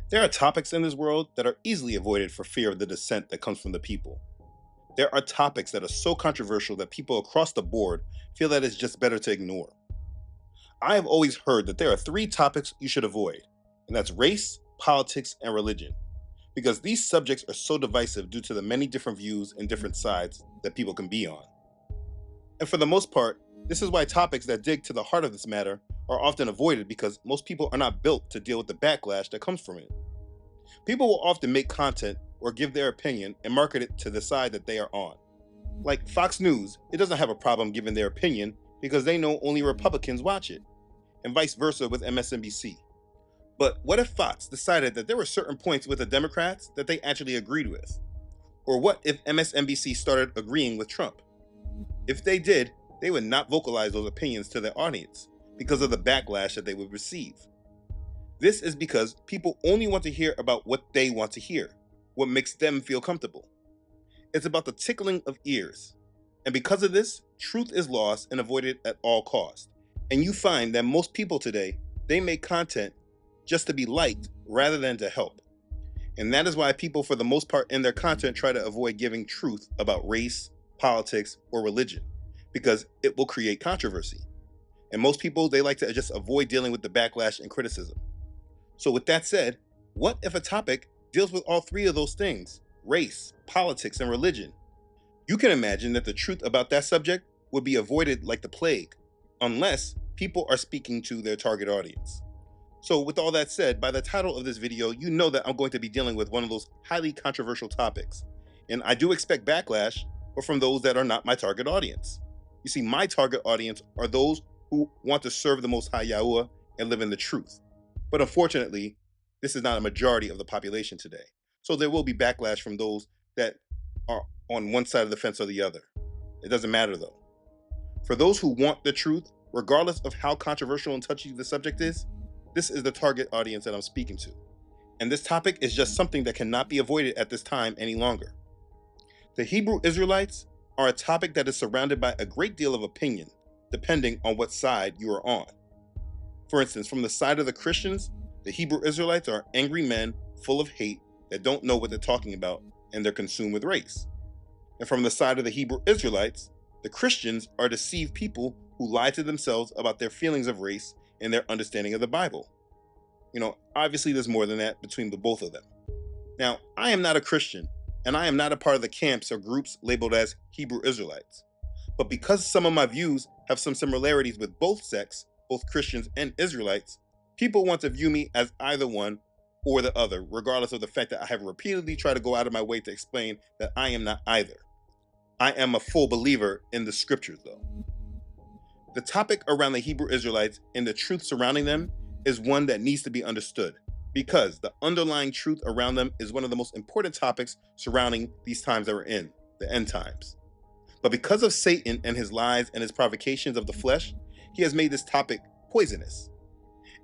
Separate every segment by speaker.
Speaker 1: There are topics in this world that are easily avoided for fear of the dissent that comes from the people. There are topics that are so controversial that people across the board feel that it's just better to ignore. I have always heard that there are three topics you should avoid, and that's race, politics, and religion, because these subjects are so divisive due to the many different views and different sides that people can be on. And for the most part, this is why topics that dig to the heart of this matter are often avoided because most people are not built to deal with the backlash that comes from it. People will often make content or give their opinion and market it to the side that they are on. Like Fox News, it doesn't have a problem giving their opinion because they know only Republicans watch it, and vice versa with MSNBC. But what if Fox decided that there were certain points with the Democrats that they actually agreed with? Or what if MSNBC started agreeing with Trump? If they did, they would not vocalize those opinions to their audience because of the backlash that they would receive. This is because people only want to hear about what they want to hear, what makes them feel comfortable. It's about the tickling of ears. And because of this, truth is lost and avoided at all costs. And you find that most people today, they make content just to be liked rather than to help. And that is why people, for the most part, in their content try to avoid giving truth about race, politics, or religion, because it will create controversy. And most people, they like to just avoid dealing with the backlash and criticism. So with that said, what if a topic deals with all three of those things, race, politics, and religion? You can imagine that the truth about that subject would be avoided like the plague, unless people are speaking to their target audience. So with all that said, by the title of this video, you know that I'm going to be dealing with one of those highly controversial topics. And I do expect backlash, but from those that are not my target audience. You see, my target audience are those who want to serve the Most High Yahuwah and live in the truth. But unfortunately, this is not a majority of the population today. So there will be backlash from those that are on one side of the fence or the other. It doesn't matter though. For those who want the truth, regardless of how controversial and touchy the subject is, this is the target audience that I'm speaking to. And this topic is just something that cannot be avoided at this time any longer. The Hebrew Israelites are a topic that is surrounded by a great deal of opinion, depending on what side you are on. For instance, from the side of the Christians, the Hebrew Israelites are angry men full of hate that don't know what they're talking about, and they're consumed with race. And from the side of the Hebrew Israelites, the Christians are deceived people who lie to themselves about their feelings of race and their understanding of the Bible. Obviously there's more than that between the both of them. Now, I am not a Christian, and I am not a part of the camps or groups labeled as Hebrew Israelites. But because some of my views have some similarities with both sects, both Christians and Israelites, people want to view me as either one or the other, regardless of the fact that I have repeatedly tried to go out of my way to explain that I am not either. I am a full believer in the scriptures, though. The topic around the Hebrew Israelites and the truth surrounding them is one that needs to be understood, because the underlying truth around them is one of the most important topics surrounding these times that we're in, the end times. But because of Satan and his lies and his provocations of the flesh, he has made this topic poisonous.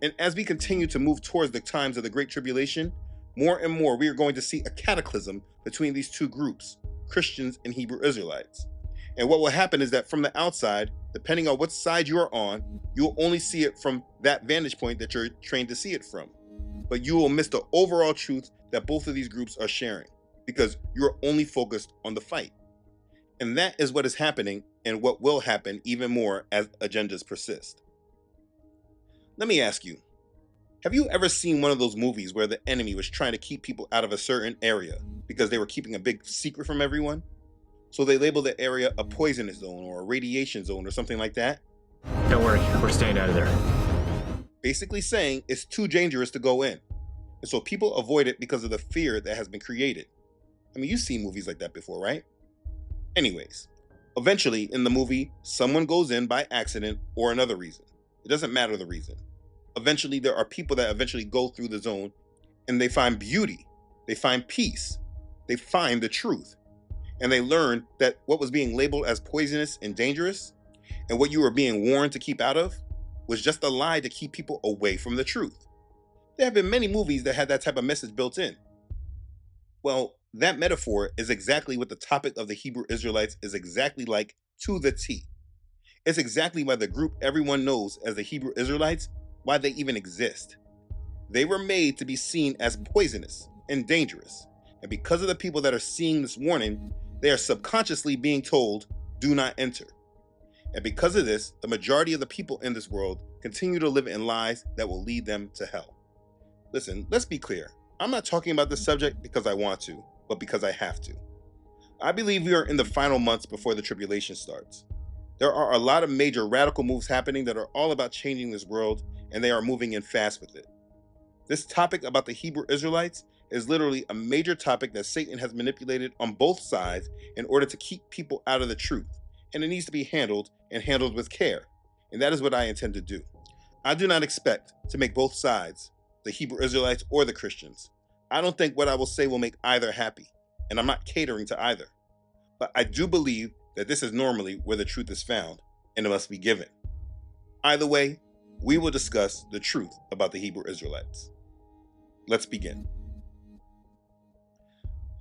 Speaker 1: And as we continue to move towards the times of the Great Tribulation, more and more we are going to see a cataclysm between these two groups, Christians and Hebrew Israelites. And what will happen is that from the outside, depending on what side you are on, you will only see it from that vantage point that you're trained to see it from. But you will miss the overall truth that both of these groups are sharing, because you're only focused on the fight. And that is what is happening and what will happen even more as agendas persist. Let me ask you, have you ever seen one of those movies where the enemy was trying to keep people out of a certain area because they were keeping a big secret from everyone? So they labeled the area a poisonous zone or a radiation zone or something like that?
Speaker 2: Don't worry, we're staying out of there.
Speaker 1: Basically saying it's too dangerous to go in. And so people avoid it because of the fear that has been created. I mean, you've seen movies like that before, right? Anyways, eventually in the movie, someone goes in by accident or another reason. It doesn't matter the reason. Eventually, there are people that eventually go through the zone and they find beauty, they find peace, they find the truth. And they learn that what was being labeled as poisonous and dangerous, and what you were being warned to keep out of, was just a lie to keep people away from the truth. There have been many movies that had that type of message built in. Well, that metaphor is exactly what the topic of the Hebrew Israelites is exactly like to the T. It's exactly why the group everyone knows as the Hebrew Israelites, why they even exist. They were made to be seen as poisonous and dangerous. And because of the people that are seeing this warning, they are subconsciously being told, do not enter. And because of this, the majority of the people in this world continue to live in lies that will lead them to hell. Listen, let's be clear. I'm not talking about this subject because I want to, but because I have to. I believe we are in the final months before the tribulation starts. There are a lot of major radical moves happening that are all about changing this world, and they are moving in fast with it. This topic about the Hebrew Israelites is literally a major topic that Satan has manipulated on both sides in order to keep people out of the truth, and it needs to be handled and handled with care, and that is what I intend to do. I do not expect to make both sides, the Hebrew Israelites or the Christians. I don't think what I will say will make either happy, and I'm not catering to either. But I do believe that this is normally where the truth is found, and it must be given. Either way, we will discuss the truth about the Hebrew Israelites. Let's begin.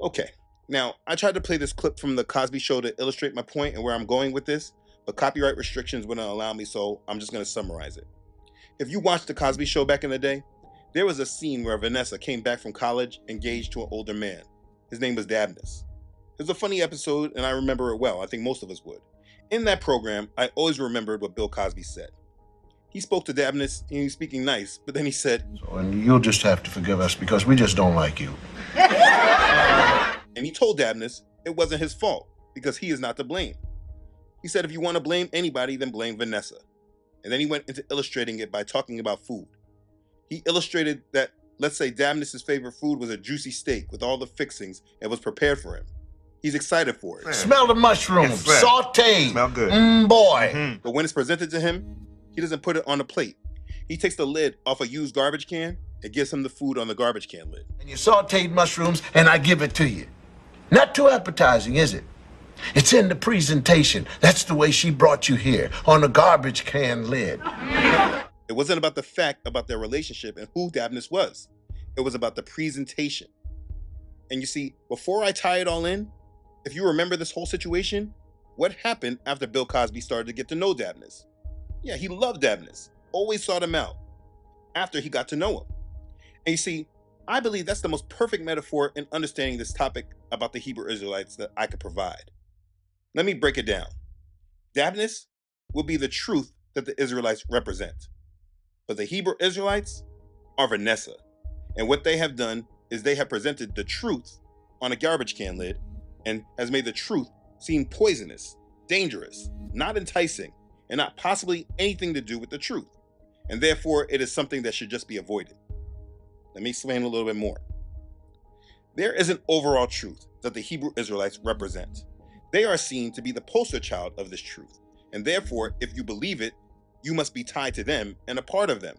Speaker 1: Okay, now I tried to play this clip from the Cosby Show to illustrate my point and where I'm going with this, but copyright restrictions wouldn't allow me, so I'm just going to summarize it. If you watched the Cosby Show back in the day, there was a scene where Vanessa came back from college engaged to an older man. His name was Dabnus. It was a funny episode, and I remember it well. I think most of us would. In that program, I always remembered what Bill Cosby said. He spoke to Dabnus, and he was speaking nice, but then he said,
Speaker 3: and you'll just have to forgive us because we just don't like you.
Speaker 1: And he told Dabnus it wasn't his fault because he is not to blame. He said if you want to blame anybody, then blame Vanessa. And then he went into illustrating it by talking about food. He illustrated that, let's say Dabnus' favorite food was a juicy steak with all the fixings and was prepared for him. He's excited for it.
Speaker 3: Smell the mushrooms, sauteed.
Speaker 4: Smell good.
Speaker 3: Boy.
Speaker 1: But when it's presented to him, he doesn't put it on the plate. He takes the lid off a used garbage can and gives him the food on the garbage can lid.
Speaker 3: And you sauteed mushrooms, and I give it to you. Not too appetizing, is it? It's in the presentation. That's the way she brought you here, on a garbage can lid.
Speaker 1: It wasn't about the fact about their relationship and who Dabnus was. It was about the presentation. And you see, before I tie it all in, if you remember this whole situation, what happened after Bill Cosby started to get to know Dabnus? Yeah, he loved Dabnus, always sought him out after he got to know him. And you see, I believe that's the most perfect metaphor in understanding this topic about the Hebrew Israelites that I could provide. Let me break it down. Dabnus will be the truth that the Israelites represent. But the Hebrew Israelites are Vanessa. And what they have done is they have presented the truth on a garbage can lid and has made the truth seem poisonous, dangerous, not enticing, and not possibly anything to do with the truth. And therefore, it is something that should just be avoided. Let me explain a little bit more. There is an overall truth that the Hebrew Israelites represent. They are seen to be the poster child of this truth. And therefore, if you believe it, you must be tied to them and a part of them.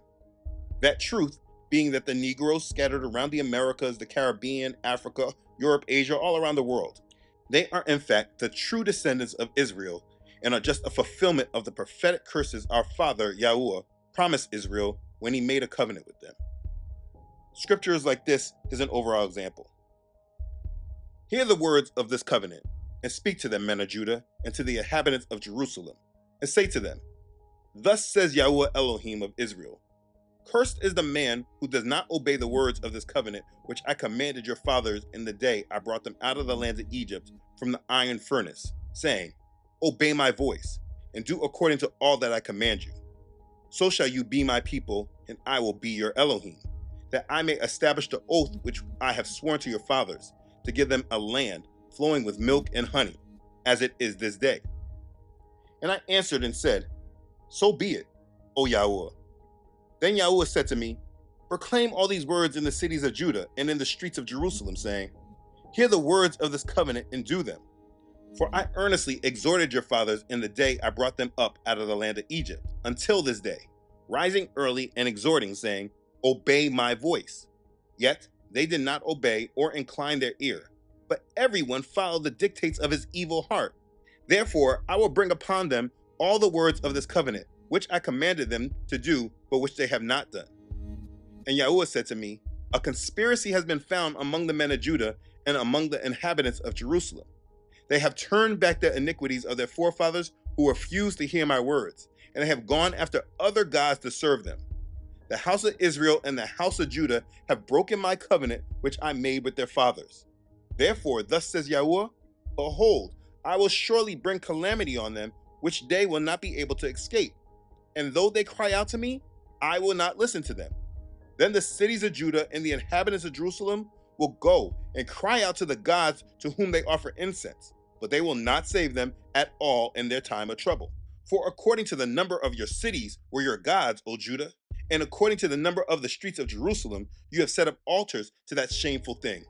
Speaker 1: That truth being that the Negroes scattered around the Americas, the Caribbean, Africa, Europe, Asia, all around the world. They are in fact the true descendants of Israel and are just a fulfillment of the prophetic curses our father, Yahuwah, promised Israel when he made a covenant with them. Scriptures like this is an overall example. Hear the words of this covenant, and speak to them, men of Judah, and to the inhabitants of Jerusalem, and say to them, Thus says Yahuwah Elohim of Israel, Cursed is the man who does not obey the words of this covenant which I commanded your fathers in the day I brought them out of the land of Egypt from the iron furnace, saying, Obey my voice, and do according to all that I command you. So shall you be my people, and I will be your Elohim, that I may establish the oath which I have sworn to your fathers, to give them a land flowing with milk and honey, as it is this day. And I answered and said, So be it, O Yahuwah. Then Yahuwah said to me, Proclaim all these words in the cities of Judah and in the streets of Jerusalem, saying, Hear the words of this covenant and do them. For I earnestly exhorted your fathers in the day I brought them up out of the land of Egypt, until this day, rising early and exhorting, saying, Obey my voice. Yet they did not obey or incline their ear, but everyone followed the dictates of his evil heart. Therefore I will bring upon them all the words of this covenant, which I commanded them to do, but which they have not done. And Yahuwah said to me, A conspiracy has been found among the men of Judah and among the inhabitants of Jerusalem. They have turned back the iniquities of their forefathers who refused to hear my words, and they have gone after other gods to serve them. The house of Israel and the house of Judah have broken my covenant which I made with their fathers. Therefore, thus says Yahuwah, behold, I will surely bring calamity on them, which they will not be able to escape. And though they cry out to me, I will not listen to them. Then the cities of Judah and the inhabitants of Jerusalem will go and cry out to the gods to whom they offer incense, but they will not save them at all in their time of trouble. For according to the number of your cities were your gods, O Judah, and according to the number of the streets of Jerusalem, you have set up altars to that shameful thing,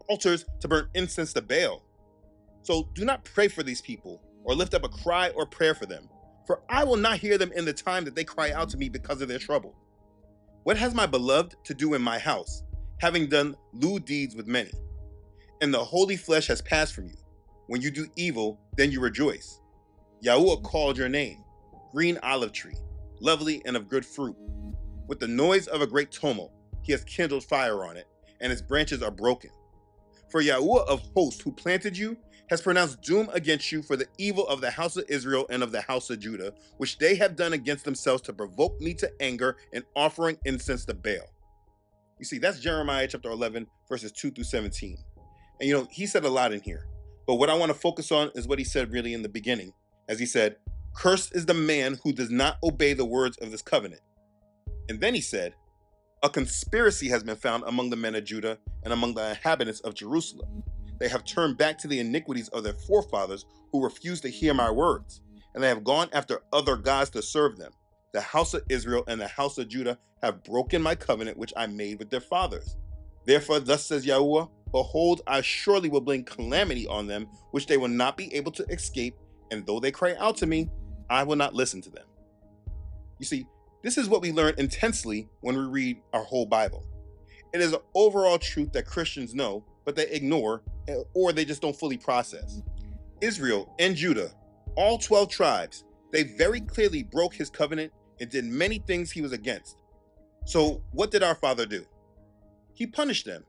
Speaker 1: altars to burn incense to Baal. So do not pray for these people, or lift up a cry or prayer for them, for I will not hear them in the time that they cry out to me because of their trouble. What has my beloved to do in my house, having done lewd deeds with many? And the holy flesh has passed from you. When you do evil, then you rejoice. Yahuwah called your name, green olive tree, lovely and of good fruit. With the noise of a great tumult, he has kindled fire on it, and its branches are broken. For Yahuwah of hosts, who planted you, has pronounced doom against you for the evil of the house of Israel and of the house of Judah, which they have done against themselves to provoke me to anger in offering incense to Baal. You see, that's Jeremiah chapter 11, verses 2 through 17. And he said a lot in here, but what I want to focus on is what he said really in the beginning, as he said, cursed is the man who does not obey the words of this covenant. And then he said, a conspiracy has been found among the men of Judah and among the inhabitants of Jerusalem. They have turned back to the iniquities of their forefathers who refused to hear my words, and they have gone after other gods to serve them. The house of Israel and the house of Judah have broken my covenant which I made with their fathers. Therefore, thus says Yahuwah, behold, I surely will bring calamity on them, which they will not be able to escape, and though they cry out to me, I will not listen to them. You see, this is what we learn intensely when we read our whole Bible. It is an overall truth that Christians know, but they ignore, or they just don't fully process. Israel and Judah, all 12 tribes, they very clearly broke his covenant and did many things he was against. So what did our Father do? He punished them.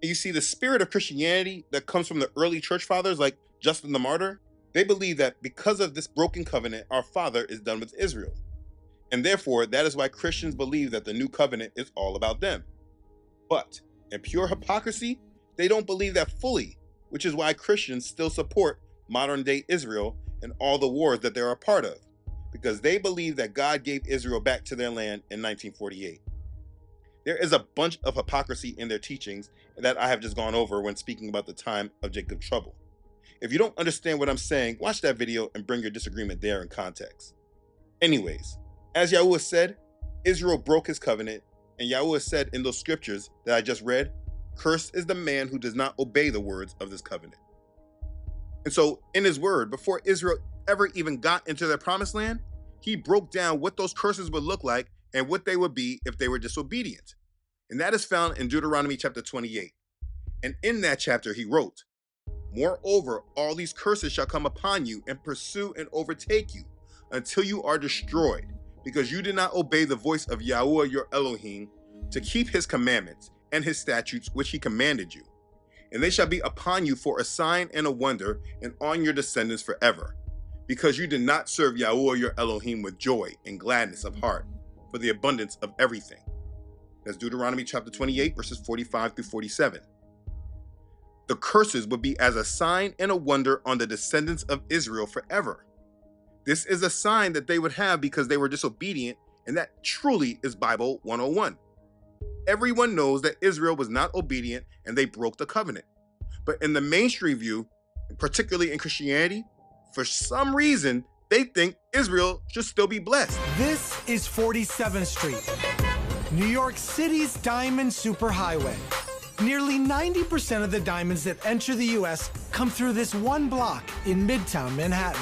Speaker 1: And you see, the spirit of Christianity that comes from the early church fathers like Justin the Martyr, they believe that because of this broken covenant, our Father is done with Israel. And therefore, that is why Christians believe that the new covenant is all about them. But in pure hypocrisy, they don't believe that fully, which is why Christians still support modern day Israel and all the wars that they're a part of, because they believe that God gave Israel back to their land in 1948. There is a bunch of hypocrisy in their teachings that I have just gone over when speaking about the time of Jacob's trouble. If you don't understand what I'm saying, watch that video and bring your disagreement there in context. Anyways, as Yahuwah said, Israel broke his covenant, and Yahuwah said in those scriptures that I just read, cursed is the man who does not obey the words of this covenant. And so in his word, before Israel ever even got into their promised land, he broke down what those curses would look like and what they would be if they were disobedient. And that is found in Deuteronomy chapter 28. And in that chapter he wrote, moreover, all these curses shall come upon you and pursue and overtake you until you are destroyed, because you did not obey the voice of Yahuwah your Elohim to keep his commandments and his statutes which he commanded you. And they shall be upon you for a sign and a wonder, and on your descendants forever, because you did not serve Yahuwah your Elohim with joy and gladness of heart for the abundance of everything. That's Deuteronomy chapter 28, verses 45 through 47. The curses would be as a sign and a wonder on the descendants of Israel forever. This is a sign that they would have because they were disobedient, and that truly is Bible 101. Everyone knows that Israel was not obedient and they broke the covenant. But in the mainstream view, particularly in Christianity, for some reason, they think Israel should still be blessed.
Speaker 4: This is 47th Street, New York City's diamond superhighway. Nearly 90% of the diamonds that enter the U.S. come through this one block in Midtown Manhattan.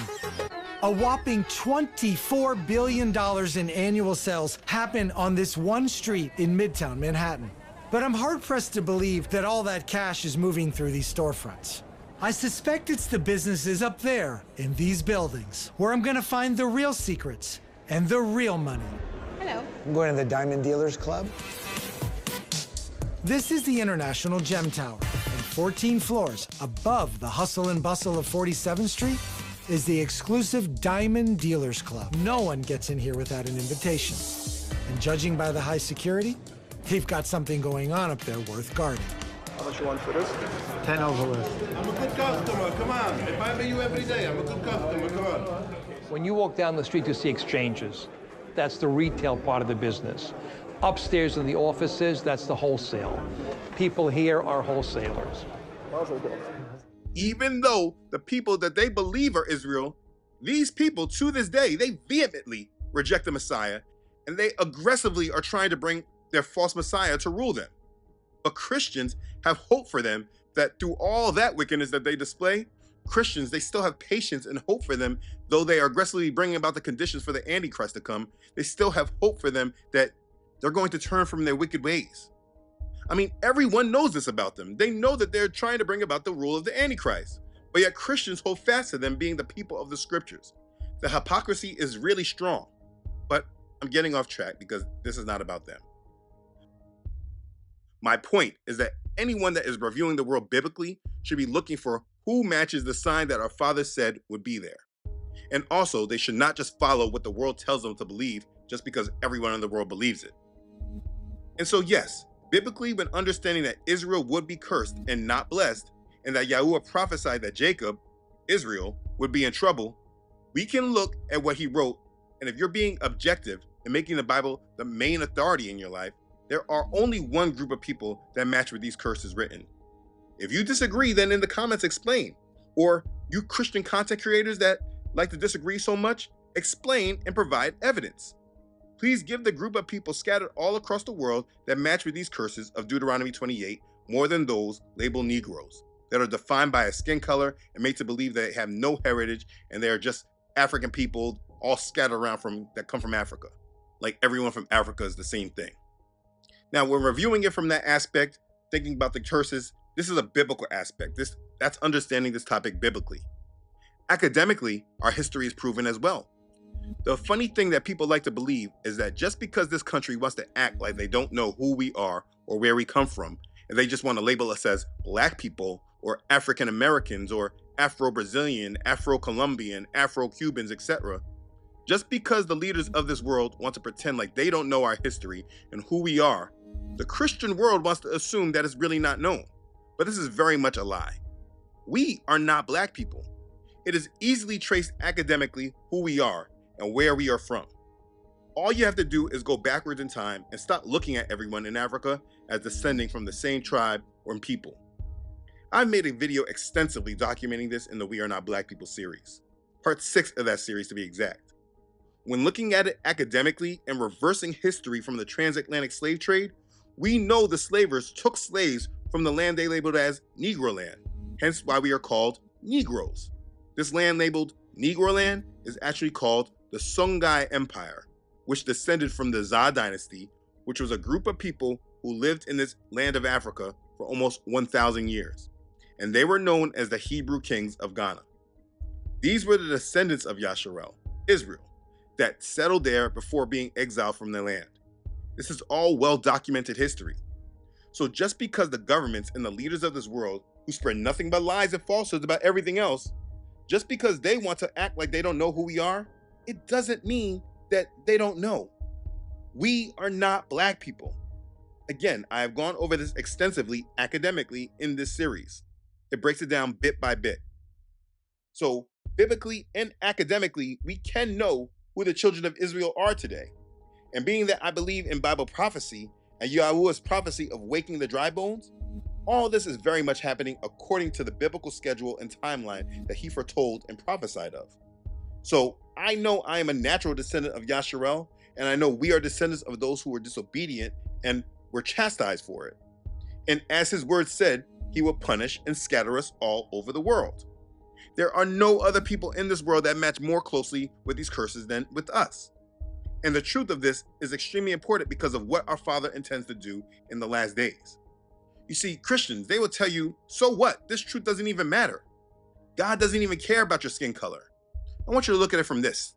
Speaker 4: A whopping $24 billion in annual sales happen on this one street in Midtown Manhattan. But I'm hard-pressed to believe that all that cash is moving through these storefronts. I suspect it's the businesses up there in these buildings where I'm gonna find the real secrets and the real money.
Speaker 5: Hello.
Speaker 4: I'm going to the Diamond Dealers Club. This is the International Gem Tower, and 14 floors above the hustle and bustle of 47th Street is the exclusive Diamond Dealers Club. No one gets in here without an invitation. And And judging by the high security, they've got something going on up there worth guarding.
Speaker 5: How much you want for this?
Speaker 2: 10 overload.
Speaker 6: I'm a good customer, come on. If I pay you every day, I'm a good customer, come on.
Speaker 7: When you walk down the street to see exchanges, that's the retail part of the business. Upstairs in the offices, that's the wholesale. People here are wholesalers.
Speaker 1: Even though the people that they believe are Israel, these people to this day, they vehemently reject the Messiah, and they aggressively are trying to bring their false Messiah to rule them. But Christians have hope for them that through all that wickedness that they display, Christians, they still have patience and hope for them, though they are aggressively bringing about the conditions for the Antichrist to come. They still have hope for them that they're going to turn from their wicked ways. I mean, everyone knows this about them. They know that they're trying to bring about the rule of the Antichrist, but yet Christians hold fast to them being the people of the scriptures. The hypocrisy is really strong, but I'm getting off track because this is not about them. My point is that anyone that is reviewing the world biblically should be looking for who matches the sign that our Father said would be there. And also, they should not just follow what the world tells them to believe just because everyone in the world believes it. And so yes, biblically, when understanding that Israel would be cursed and not blessed, and that Yahuwah prophesied that Jacob, Israel, would be in trouble, we can look at what he wrote, and if you're being objective and making the Bible the main authority in your life, there are only one group of people that match with these curses written. If you disagree, then in the comments explain. Or you Christian content creators that like to disagree so much, explain and provide evidence. Please give the group of people scattered all across the world that match with these curses of Deuteronomy 28 more than those labeled Negroes, that are defined by a skin color and made to believe they have no heritage and they are just African people all scattered around that come from Africa. Like everyone from Africa is the same thing. Now, when reviewing it from that aspect, thinking about the curses, this is a biblical aspect. That's understanding this topic biblically. Academically, our history is proven as well. The funny thing that people like to believe is that just because this country wants to act like they don't know who we are or where we come from, and they just want to label us as Black people or African Americans or Afro-Brazilian, Afro-Colombian, Afro-Cubans, etc., just because the leaders of this world want to pretend like they don't know our history and who we are, the Christian world wants to assume that it's really not known. But this is very much a lie. We are not Black people. It is easily traced academically who we are and where we are from. All you have to do is go backwards in time and stop looking at everyone in Africa as descending from the same tribe or people. I've made a video extensively documenting this in the We Are Not Black People series, part 6 of that series to be exact. When looking at it academically and reversing history from the transatlantic slave trade, we know the slavers took slaves from the land they labeled as Negro land, hence why we are called Negroes. This land labeled Negro land is actually called the Songhai Empire, which descended from the Zah dynasty, which was a group of people who lived in this land of Africa for almost 1,000 years, and they were known as the Hebrew kings of Ghana. These were the descendants of Yasharel, Israel, that settled there before being exiled from their land. This is all well-documented history. So just because the governments and the leaders of this world, who spread nothing but lies and falsehoods about everything else, just because they want to act like they don't know who we are, it doesn't mean that they don't know. We are not Black people. Again, I have gone over this extensively academically in this series. It breaks it down bit by bit. So biblically and academically, we can know who the children of Israel are today. And being that I believe in Bible prophecy and Yahuwah's prophecy of waking the dry bones, all this is very much happening according to the biblical schedule and timeline that he foretold and prophesied of. So I know I am a natural descendant of Yasharel, and I know we are descendants of those who were disobedient and were chastised for it. And as his word said, he will punish and scatter us all over the world. There are no other people in this world that match more closely with these curses than with us. And the truth of this is extremely important because of what our Father intends to do in the last days. You see, Christians, they will tell you, so what? This truth doesn't even matter. God doesn't even care about your skin color. I want you to look at it from this.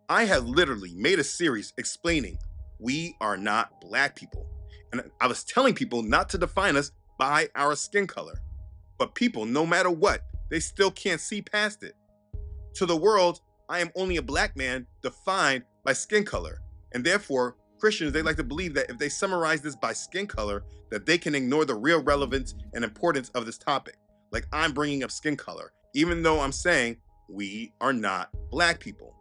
Speaker 1: I have literally made a series explaining we are not Black people. And I was telling people not to define us by our skin color. But people, no matter what, they still can't see past it. To the world, I am only a Black man defined by skin color. And therefore, Christians, they like to believe that if they summarize this by skin color, that they can ignore the real relevance and importance of this topic. Like I'm bringing up skin color, even though I'm saying we are not black people.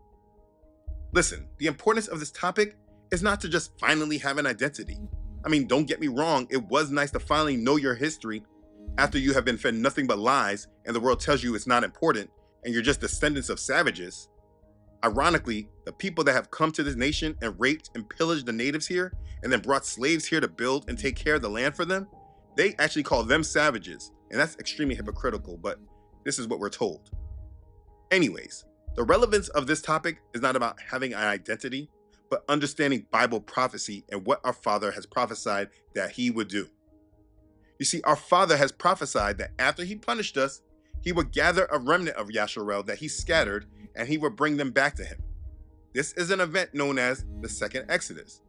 Speaker 1: Listen, the importance of this topic is not to just finally have an identity. I mean, don't get me wrong, it was nice to finally know your history after you have been fed nothing but lies and the world tells you it's not important and you're just descendants of savages. Ironically, the people that have come to this nation and raped and pillaged the natives here and then brought slaves here to build and take care of the land for them, they actually call them savages. And that's extremely hypocritical, but this is what we're told. Anyways, the relevance of this topic is not about having an identity, but understanding Bible prophecy and what our Father has prophesied that he would do. You see, our Father has prophesied that after he punished us, he would gather a remnant of Yasharel that he scattered and he would bring them back to him. This is an event known as the Second Exodus.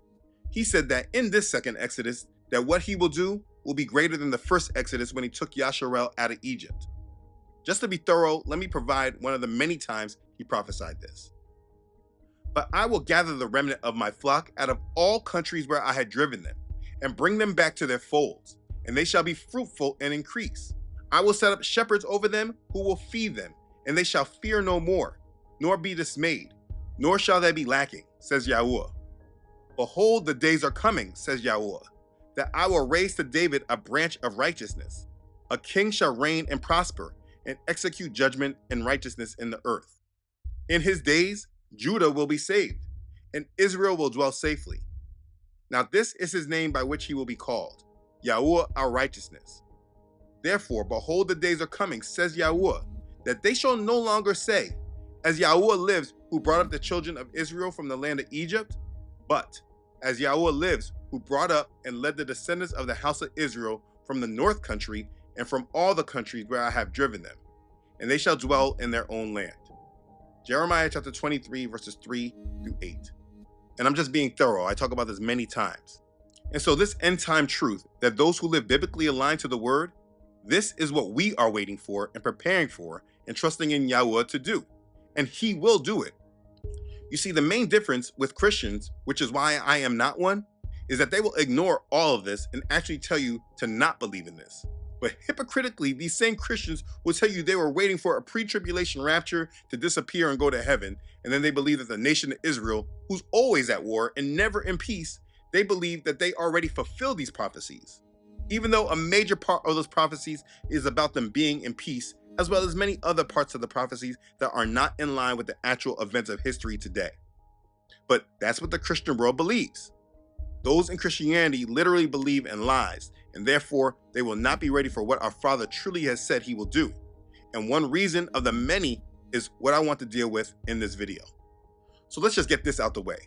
Speaker 1: He said that in this Second Exodus, that what he will do will be greater than the first Exodus when he took Yasharel out of Egypt. Just to be thorough, let me provide one of the many times he prophesied this. But I will gather the remnant of my flock out of all countries where I had driven them, and bring them back to their folds, and they shall be fruitful and increase. I will set up shepherds over them who will feed them, and they shall fear no more, nor be dismayed, nor shall they be lacking, says Yahuwah. Behold, the days are coming, says Yahuwah, that I will raise to David a branch of righteousness. A king shall reign and prosper, and execute judgment and righteousness in the earth. In his days, Judah will be saved, and Israel will dwell safely. Now this is his name by which he will be called, Yahuwah our righteousness. Therefore, behold, the days are coming, says Yahuwah, that they shall no longer say, as Yahuwah lives, who brought up the children of Israel from the land of Egypt, but as Yahuwah lives, who brought up and led the descendants of the house of Israel from the north country and from all the countries where I have driven them, and they shall dwell in their own land. Jeremiah chapter 23, verses 3 through 8. And I'm just being thorough. I talk about this many times. And so this end time truth that those who live biblically aligned to the word, this is what we are waiting for and preparing for and trusting in Yahuwah to do. And he will do it. You see, the main difference with Christians, which is why I am not one, is that they will ignore all of this and actually tell you to not believe in this. But hypocritically, these same Christians will tell you they were waiting for a pre-tribulation rapture to disappear and go to heaven, and then they believe that the nation of Israel, who's always at war and never in peace, they believe that they already fulfilled these prophecies. Even though a major part of those prophecies is about them being in peace, as well as many other parts of the prophecies that are not in line with the actual events of history today. But that's what the Christian world believes. Those in Christianity literally believe in lies, and therefore they will not be ready for what our Father truly has said he will do. And one reason of the many is what I want to deal with in this video. So let's just get this out the way.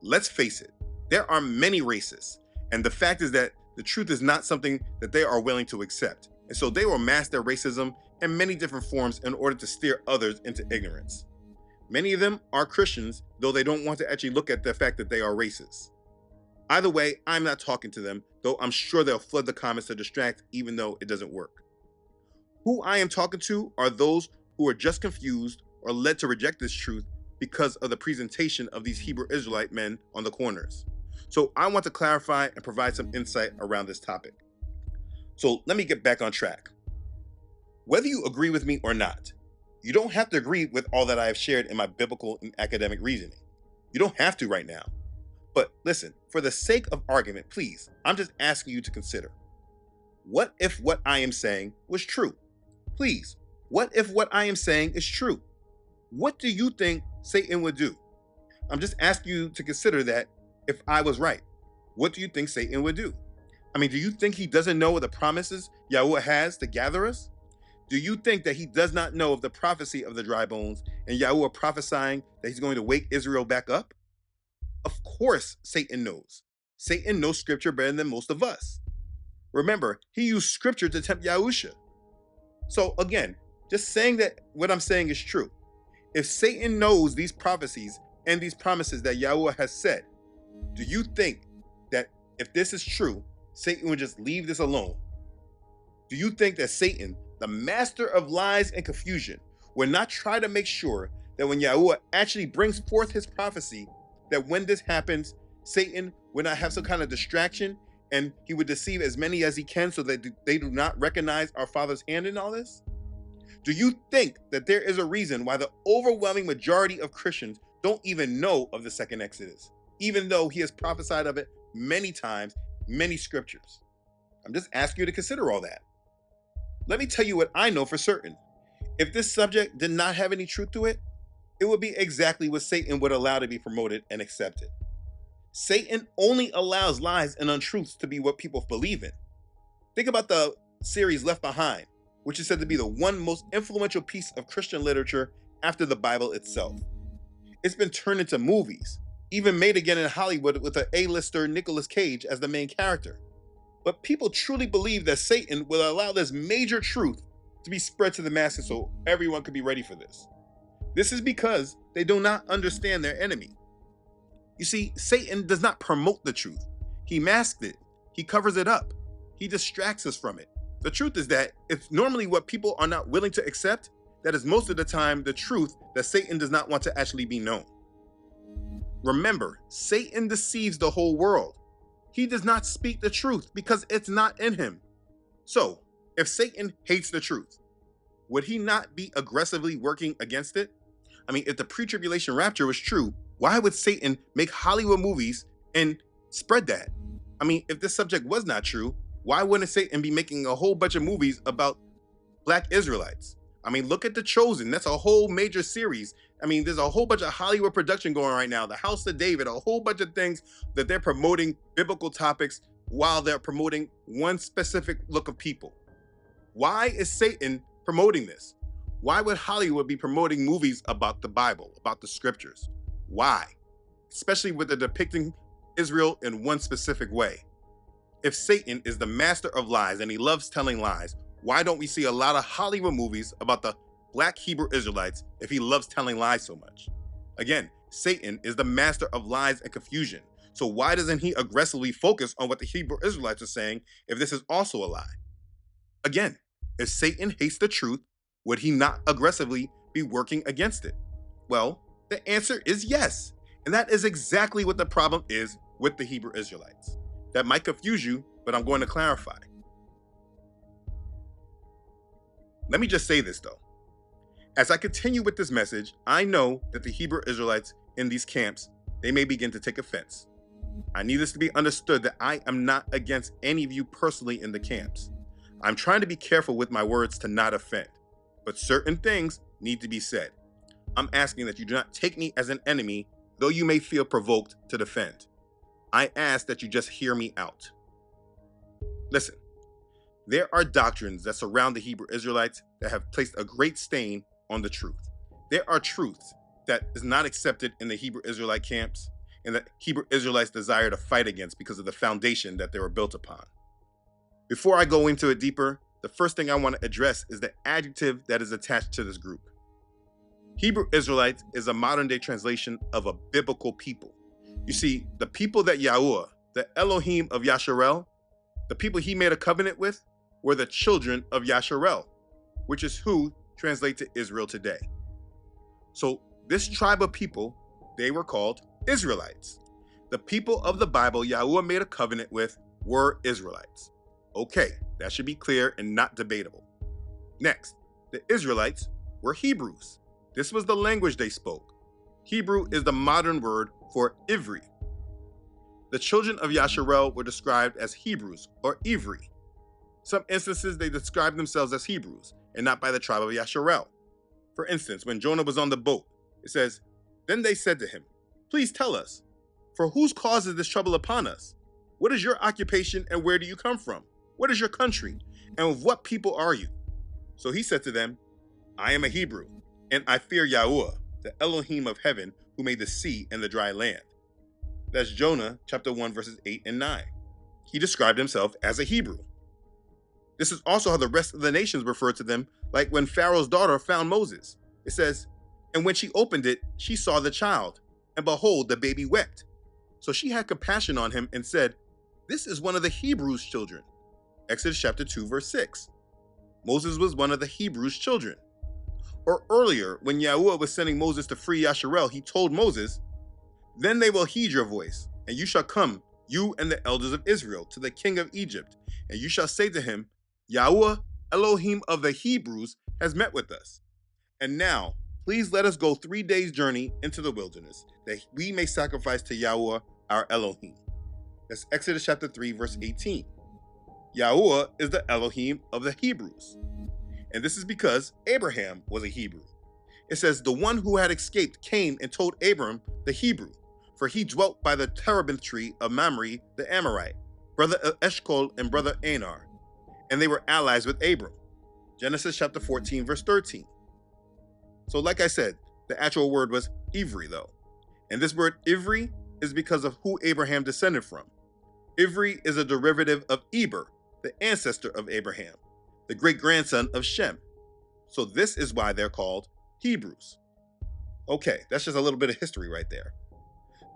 Speaker 1: Let's face it, there are many racists, and the fact is that the truth is not something that they are willing to accept. And so they will mask their racism in many different forms in order to steer others into ignorance. Many of them are Christians, though they don't want to actually look at the fact that they are racist. Either way, I'm not talking to them, though I'm sure they'll flood the comments to distract, even though it doesn't work. Who I am talking to are those who are just confused or led to reject this truth because of the presentation of these Hebrew Israelite men on the corners. So I want to clarify and provide some insight around this topic. So let me get back on track. Whether you agree with me or not, you don't have to agree with all that I have shared in my biblical and academic reasoning. You don't have to right now. But listen, for the sake of argument, please, I'm just asking you to consider. What if what I am saying was true? Please, what if what I am saying is true? What do you think Satan would do? I'm just asking you to consider that if I was right. What do you think Satan would do? I mean, do you think he doesn't know the promises Yahuwah has to gather us? Do you think that he does not know of the prophecy of the dry bones and Yahuwah prophesying that he's going to wake Israel back up? Of course, Satan knows. Satan knows scripture better than most of us. Remember, he used scripture to tempt Yahusha. So again, just saying that what I'm saying is true. If Satan knows these prophecies and these promises that Yahuwah has said, do you think that if this is true, Satan would just leave this alone? Do you think that Satan, the master of lies and confusion, will not try to make sure that when Yahuwah actually brings forth his prophecy, that when this happens, Satan would not have some kind of distraction and he would deceive as many as he can so that they do not recognize our Father's hand in all this? Do you think that there is a reason why the overwhelming majority of Christians don't even know of the second Exodus, even though he has prophesied of it many times, many scriptures? I'm just asking you to consider all that. Let me tell you what I know for certain. If this subject did not have any truth to it, it would be exactly what Satan would allow to be promoted and accepted. Satan only allows lies and untruths to be what people believe in. Think about the series Left Behind, which is said to be the one most influential piece of Christian literature after the Bible itself. It's been turned into movies, even made again in Hollywood with an A-lister Nicolas Cage as the main character. But people truly believe that Satan will allow this major truth to be spread to the masses so everyone could be ready for this. This is because they do not understand their enemy. You see, Satan does not promote the truth. He masks it. He covers it up. He distracts us from it. The truth is that it's normally what people are not willing to accept, that is most of the time the truth that Satan does not want to actually be known. Remember, Satan deceives the whole world. He does not speak the truth because it's not in him. So, if Satan hates the truth, would he not be aggressively working against it? I mean, if the pre-tribulation rapture was true, why would Satan make Hollywood movies and spread that? I mean, if this subject was not true, why wouldn't Satan be making a whole bunch of movies about Black Israelites? I mean, look at The Chosen. That's a whole major series. I mean, there's a whole bunch of Hollywood production going right now. The House of David, a whole bunch of things that they're promoting biblical topics while they're promoting one specific look of people. Why is Satan promoting this? Why would Hollywood be promoting movies about the Bible, about the scriptures? Why? Especially with the depicting Israel in one specific way. If Satan is the master of lies and he loves telling lies, why don't we see a lot of Hollywood movies about the Black Hebrew Israelites if he loves telling lies so much? Again, Satan is the master of lies and confusion. So why doesn't he aggressively focus on what the Hebrew Israelites are saying if this is also a lie? Again, if Satan hates the truth, would he not aggressively be working against it? Well, the answer is yes. And that is exactly what the problem is with the Hebrew Israelites. That might confuse you, but I'm going to clarify. Let me just say this though. As I continue with this message, I know that the Hebrew Israelites in these camps, they may begin to take offense. I need this to be understood that I am not against any of you personally in the camps. I'm trying to be careful with my words to not offend, but certain things need to be said. I'm asking that you do not take me as an enemy, though you may feel provoked to defend. I ask that you just hear me out. Listen, there are doctrines that surround the Hebrew Israelites that have placed a great stain on the truth. There are truths that is not accepted in the Hebrew Israelite camps and that Hebrew Israelites desire to fight against because of the foundation that they were built upon. Before I go into it deeper, the first thing I want to address is the adjective that is attached to this group. Hebrew Israelites is a modern day translation of a biblical people. You see, the people that Yahuwah, the Elohim of Yasharel, the people he made a covenant with, were the children of Yasharel, which is who translate to Israel today. So this tribe of people, they were called Israelites. The people of the Bible Yahuwah made a covenant with were Israelites. Okay, that should be clear and not debatable. Next, the Israelites were Hebrews. This was the language they spoke. Hebrew is the modern word for Ivri. The children of Yasharel were described as Hebrews or Ivri. Some instances they describe themselves as Hebrews and not by the tribe of Yasharel. For instance, when Jonah was on the boat, it says, "Then they said to him, 'Please tell us, for whose cause is this trouble upon us? What is your occupation and where do you come from? What is your country? And of what people are you?' So he said to them, 'I am a Hebrew, and I fear Yahuwah, the Elohim of heaven, who made the sea and the dry land.'" That's Jonah chapter 1, verses 8 and 9. He described himself as a Hebrew. This is also how the rest of the nations referred to them, like when Pharaoh's daughter found Moses. It says, "And when she opened it, she saw the child, and behold, the baby wept. So she had compassion on him and said, 'This is one of the Hebrews' children.'" Exodus chapter 2, verse 6. Moses was one of the Hebrews' children. Or earlier, when Yahuwah was sending Moses to free Yasharel, he told Moses, "Then they will heed your voice, And you shall come, you and the elders of Israel, to the king of Egypt, and you shall say to him, Yahweh, Elohim of the Hebrews, has met with us. And now, please let us go 3 days' journey into the wilderness, that we may sacrifice to Yahweh our Elohim. That's Exodus chapter 3, verse 18. Yahweh is the Elohim of the Hebrews. And this is because Abraham was a Hebrew. It says, the one who had escaped came and told Abram the Hebrew, for he dwelt by the terebinth tree of Mamre the Amorite, brother of Eshcol and brother Anar, and they were allies with Abram. Genesis chapter 14, verse 13. So like I said, the actual word was Ivri though. And this word Ivri is because of who Abraham descended from. Ivri is a derivative of Eber, the ancestor of Abraham, the great-grandson of Shem. So this is why they're called Hebrews. Okay, that's just a little bit of history right there.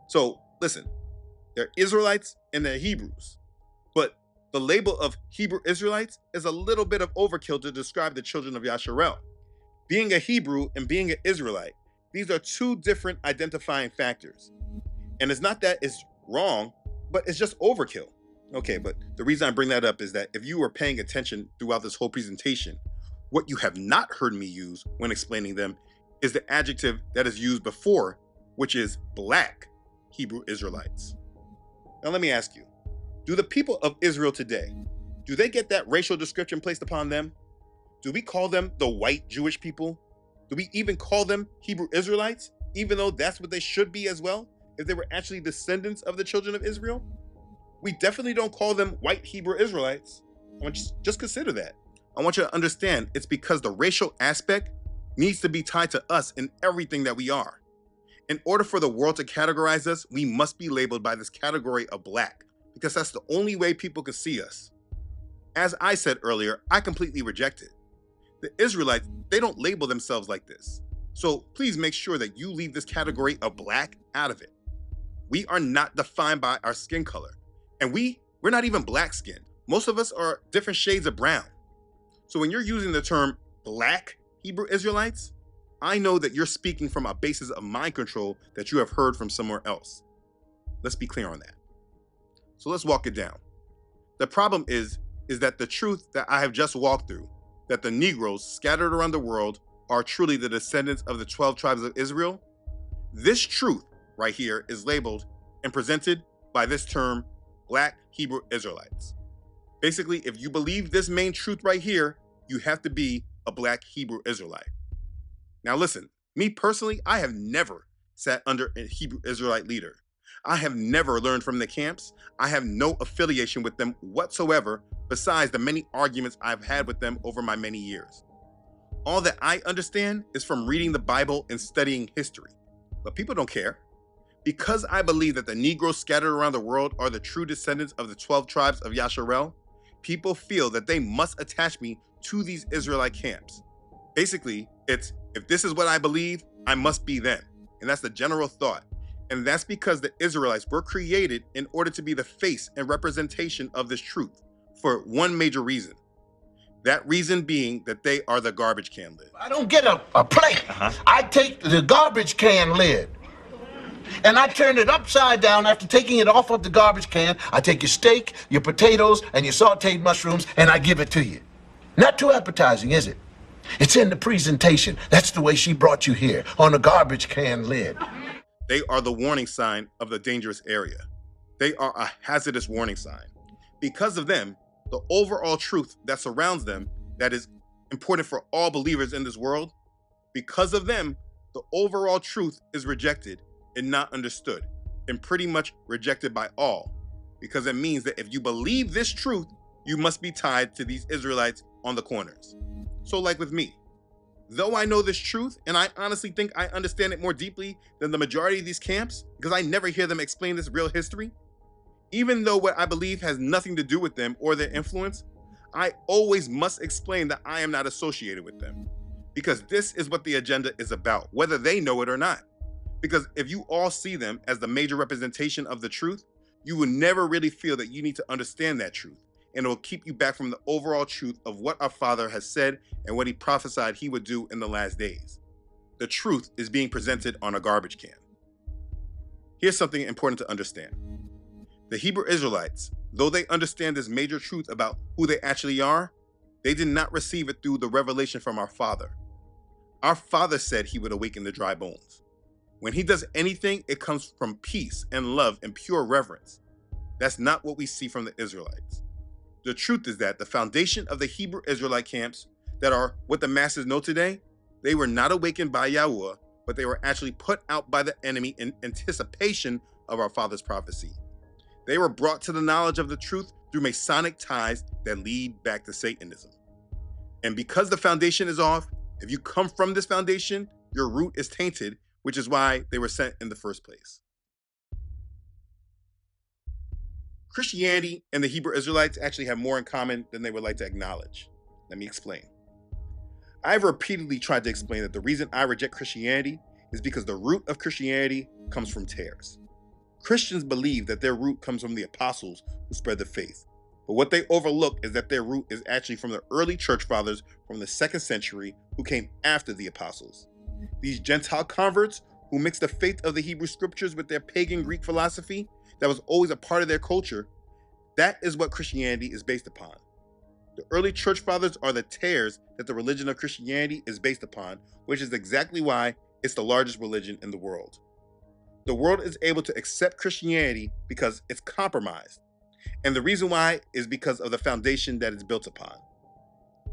Speaker 1: So listen, they're Israelites and they're Hebrews. But the label of Hebrew Israelites is a little bit of overkill to describe the children of Yasharel. Being a Hebrew and being an Israelite, these are two different identifying factors. And it's not that it's wrong, but it's just overkill. Okay, but the reason I bring that up is that if you were paying attention throughout this whole presentation, what you have not heard me use when explaining them is the adjective that is used before, which is black Hebrew Israelites. Now let me ask you, do the people of Israel today, do they get that racial description placed upon them? Do we call them the white Jewish people? Do we even call them Hebrew Israelites, even though that's what they should be as well, if they were actually descendants of the children of Israel? We definitely don't call them white Hebrew Israelites. I want you to just consider that. I want you to understand it's because the racial aspect needs to be tied to us in everything that we are. In order for the world to categorize us, we must be labeled by this category of black, because that's the only way people can see us. As I said earlier, I completely reject it. The Israelites, they don't label themselves like this. So please make sure that you leave this category of black out of it. We are not defined by our skin color. And we're not even black skinned. Most of us are different shades of brown. So when you're using the term black Hebrew Israelites, I know that you're speaking from a basis of mind control that you have heard from somewhere else. Let's be clear on that. So let's walk it down. The problem is that the truth that I have just walked through, that the Negroes scattered around the world are truly the descendants of the 12 tribes of Israel, this truth right here is labeled and presented by this term, black Hebrew Israelites. Basically, if you believe this main truth right here, you have to be a black Hebrew Israelite. Now listen, me personally, I have never sat under a Hebrew Israelite leader. I have never learned from the camps. I have no affiliation with them whatsoever, besides the many arguments I've had with them over my many years. All that I understand is from reading the Bible and studying history. But people don't care. Because I believe that the Negroes scattered around the world are the true descendants of the 12 tribes of Yasharel, people feel that they must attach me to these Israelite camps. Basically, it's, if this is what I believe, I must be them. And that's the general thought. And that's because the Israelites were created in order to be the face and representation of this truth for one major reason. That reason being that they are the garbage can lid.
Speaker 3: I don't get a plate. I take the garbage can lid and I turn it upside down. After taking it off of the garbage can, I take your steak, your potatoes, and your sauteed mushrooms, and I give it to you. Not too appetizing, is it? It's in the presentation. That's the way she brought you here, on a garbage can lid.
Speaker 1: They are the warning sign of the dangerous area. They are a hazardous warning sign. Because of them, the overall truth that surrounds them, that is important for all believers in this world, because of them, the overall truth is rejected and not understood, and pretty much rejected by all, because it means that if you believe this truth, you must be tied to these Israelites on the corners. So like with me, though I know this truth, and I honestly think I understand it more deeply than the majority of these camps, because I never hear them explain this real history, even though what I believe has nothing to do with them or their influence, I always must explain that I am not associated with them, because this is what the agenda is about, whether they know it or not. Because if you all see them as the major representation of the truth, you will never really feel that you need to understand that truth, and it will keep you back from the overall truth of what our Father has said and what he prophesied he would do in the last days. The truth is being presented on a garbage can. Here's something important to understand. The Hebrew Israelites, though they understand this major truth about who they actually are, they did not receive it through the revelation from our Father. Our Father said he would awaken the dry bones. When he does anything, it comes from peace and love and pure reverence. That's not what we see from the Israelites. The truth is that the foundation of the Hebrew Israelite camps that are what the masses know today, they were not awakened by Yahuwah, but they were actually put out by the enemy in anticipation of our Father's prophecy. They were brought to the knowledge of the truth through Masonic ties that lead back to Satanism. And because the foundation is off, if you come from this foundation, your root is tainted, which is why they were sent in the first place. Christianity and the Hebrew Israelites actually have more in common than they would like to acknowledge. Let me explain. I've repeatedly tried to explain that the reason I reject Christianity is because the root of Christianity comes from tares. Christians believe that their root comes from the apostles who spread the faith. But what they overlook is that their root is actually from the early church fathers from the 2nd century who came after the apostles. These Gentile converts who mixed the faith of the Hebrew scriptures with their pagan Greek philosophy that was always a part of their culture, that is what Christianity is based upon. The early church fathers are the tares that the religion of Christianity is based upon, which is exactly why it's the largest religion in the world. The world is able to accept Christianity because it's compromised. And the reason why is because of the foundation that it's built upon.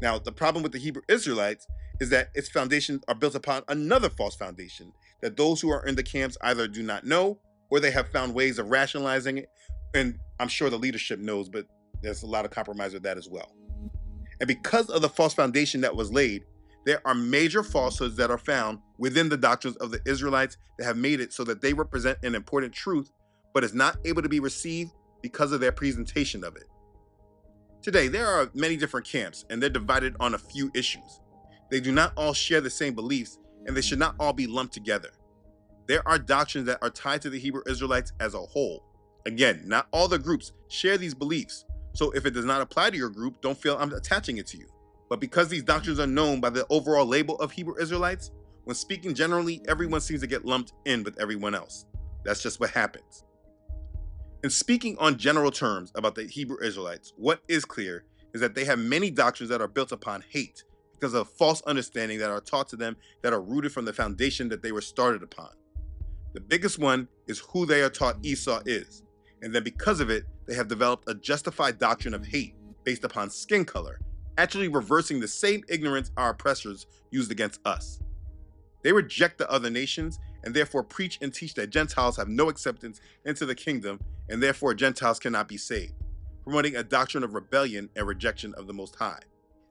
Speaker 1: Now, the problem with the Hebrew Israelites is that its foundations are built upon another false foundation that those who are in the camps either do not know or they have found ways of rationalizing it. And I'm sure the leadership knows, but there's a lot of compromise with that as well. And because of the false foundation that was laid, there are major falsehoods that are found within the doctrines of the Israelites that have made it so that they represent an important truth, but is not able to be received because of their presentation of it. Today, there are many different camps, and they're divided on a few issues. They do not all share the same beliefs, and they should not all be lumped together. There are doctrines that are tied to the Hebrew Israelites as a whole. Again, not all the groups share these beliefs, so if it does not apply to your group, don't feel I'm attaching it to you. But because these doctrines are known by the overall label of Hebrew Israelites, when speaking generally, everyone seems to get lumped in with everyone else. That's just what happens. In speaking on general terms about the Hebrew Israelites, what is clear is that they have many doctrines that are built upon hate because of false understanding that are taught to them that are rooted from the foundation that they were started upon. The biggest one is who they are taught Esau is, and then because of it, they have developed a justified doctrine of hate based upon skin color, actually reversing the same ignorance our oppressors used against us. They reject the other nations and therefore preach and teach that Gentiles have no acceptance into the kingdom and therefore Gentiles cannot be saved, promoting a doctrine of rebellion and rejection of the Most High.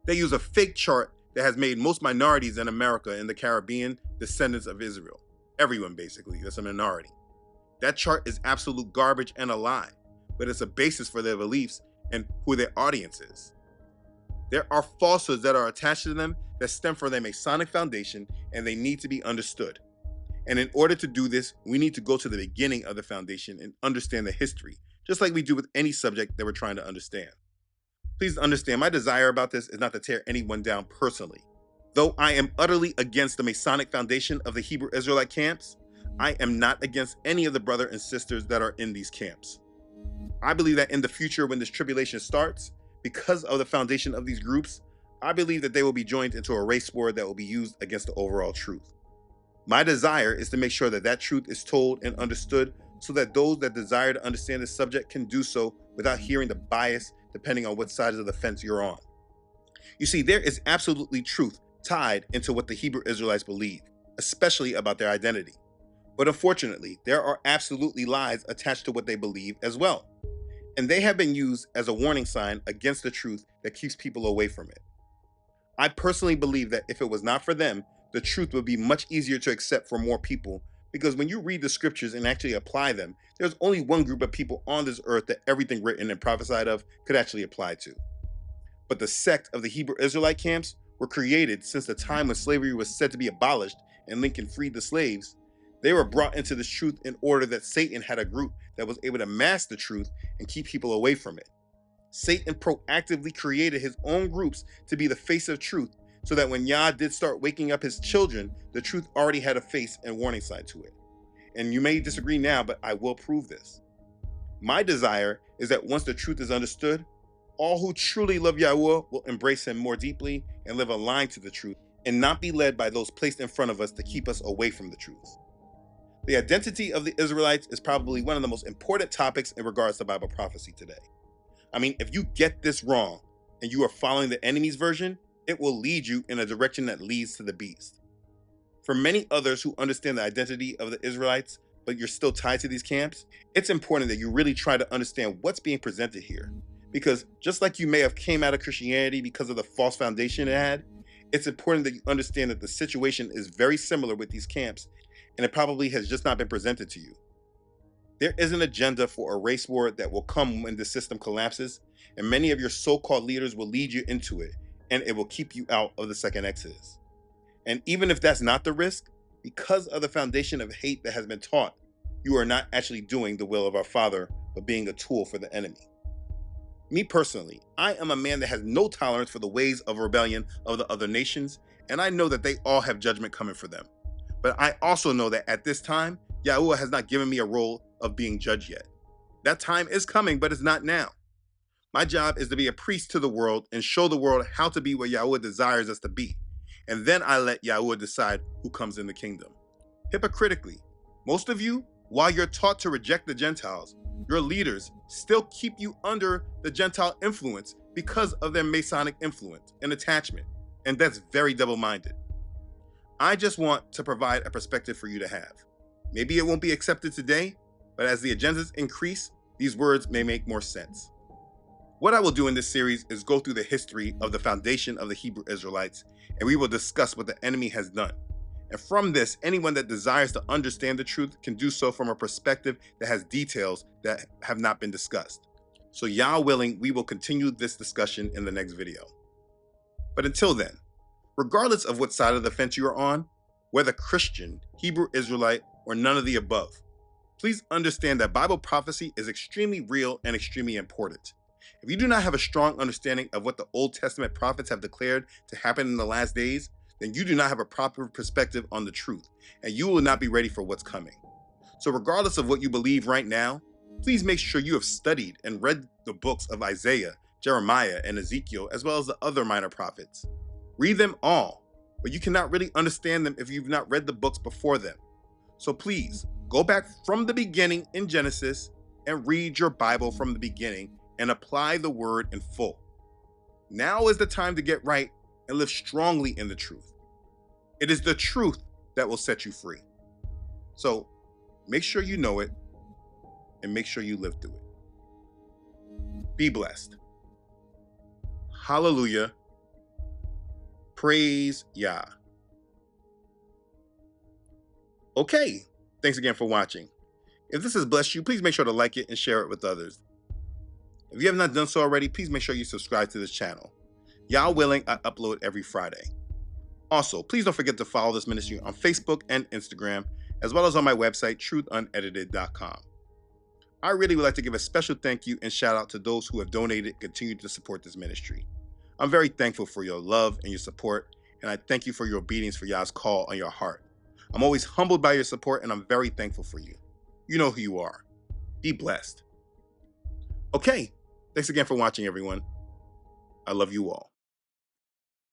Speaker 1: They use a fake chart that has made most minorities in America and the Caribbean descendants of Israel. Everyone basically, that's a minority. That chart is absolute garbage and a lie, but it's a basis for their beliefs and who their audience is. There are falsehoods that are attached to them that stem from their Masonic foundation, and they need to be understood. And in order to do this, we need to go to the beginning of the foundation and understand the history, just like we do with any subject that we're trying to understand. Please understand, my desire about this is not to tear anyone down personally. Though I am utterly against the Masonic foundation of the Hebrew Israelite camps, I am not against any of the brothers and sisters that are in these camps. I believe that in the future, when this tribulation starts, because of the foundation of these groups, I believe that they will be joined into a race war that will be used against the overall truth. My desire is to make sure that that truth is told and understood so that those that desire to understand this subject can do so without hearing the bias depending on what side of the fence you're on. You see, there is absolutely truth tied into what the Hebrew Israelites believe, especially about their identity. But unfortunately, there are absolutely lies attached to what they believe as well. And they have been used as a warning sign against the truth that keeps people away from it. I personally believe that if it was not for them, the truth would be much easier to accept for more people, because when you read the scriptures and actually apply them, there's only one group of people on this earth that everything written and prophesied of could actually apply to. But the sect of the Hebrew Israelite camps were created since the time when slavery was said to be abolished and Lincoln freed the slaves. They were brought into this truth in order that Satan had a group that was able to mask the truth and keep people away from it. Satan proactively created his own groups to be the face of truth, so that when Yah did start waking up his children, the truth already had a face and warning sign to it. And you may disagree now, but I will prove this. My desire is that once the truth is understood, all who truly love Yahweh will embrace him more deeply and live aligned to the truth and not be led by those placed in front of us to keep us away from the truth. The identity of the Israelites is probably one of the most important topics in regards to Bible prophecy today. I mean, if you get this wrong and you are following the enemy's version, it will lead you in a direction that leads to the beast. For many others who understand the identity of the Israelites, but you're still tied to these camps, it's important that you really try to understand what's being presented here. Because just like you may have came out of Christianity because of the false foundation it had, it's important that you understand that the situation is very similar with these camps, and it probably has just not been presented to you. There is an agenda for a race war that will come when the system collapses, and many of your so-called leaders will lead you into it, and it will keep you out of the second Exodus. And even if that's not the risk, because of the foundation of hate that has been taught, you are not actually doing the will of our Father, but being a tool for the enemy. Me personally, I am a man that has no tolerance for the ways of rebellion of the other nations, and I know that they all have judgment coming for them. But I also know that at this time, Yahuwah has not given me a role of being judged yet. That time is coming, but it's not now. My job is to be a priest to the world and show the world how to be what Yahuwah desires us to be. And then I let Yahuwah decide who comes in the kingdom. Hypocritically, most of you, while you're taught to reject the Gentiles, your leaders still keep you under the Gentile influence because of their Masonic influence and attachment. And that's very double-minded. I just want to provide a perspective for you to have. Maybe it won't be accepted today, but as the agendas increase, these words may make more sense. What I will do in this series is go through the history of the foundation of the Hebrew Israelites, and we will discuss what the enemy has done. And from this, anyone that desires to understand the truth can do so from a perspective that has details that have not been discussed. So Yah willing, we will continue this discussion in the next video. But until then, regardless of what side of the fence you are on, whether Christian, Hebrew Israelite, or none of the above, please understand that Bible prophecy is extremely real and extremely important. If you do not have a strong understanding of what the Old Testament prophets have declared to happen in the last days, then you do not have a proper perspective on the truth, and you will not be ready for what's coming. So regardless of what you believe right now, please make sure you have studied and read the books of Isaiah, Jeremiah, and Ezekiel, as well as the other minor prophets. Read them all, but you cannot really understand them if you've not read the books before them. So please, go back from the beginning in Genesis and read your Bible from the beginning and apply the word in full. Now is the time to get right and live strongly in the truth. It is the truth that will set you free. So make sure you know it and make sure you live through it. Be blessed. Hallelujah. Praise Yah. Okay, thanks again for watching. If this has blessed you, please make sure to like it and share it with others. If you have not done so already, please make sure you subscribe to this channel. Yah willing, I upload every Friday. Also, please don't forget to follow this ministry on Facebook and Instagram, as well as on my website, truthunedited.com. I really would like to give a special thank you and shout out to those who have donated and continue to support this ministry. I'm very thankful for your love and your support, and I thank you for your obedience for Yah's call on your heart. I'm always humbled by your support, and I'm very thankful for you. You know who you are. Be blessed. Okay, thanks again for watching, everyone. I love you all.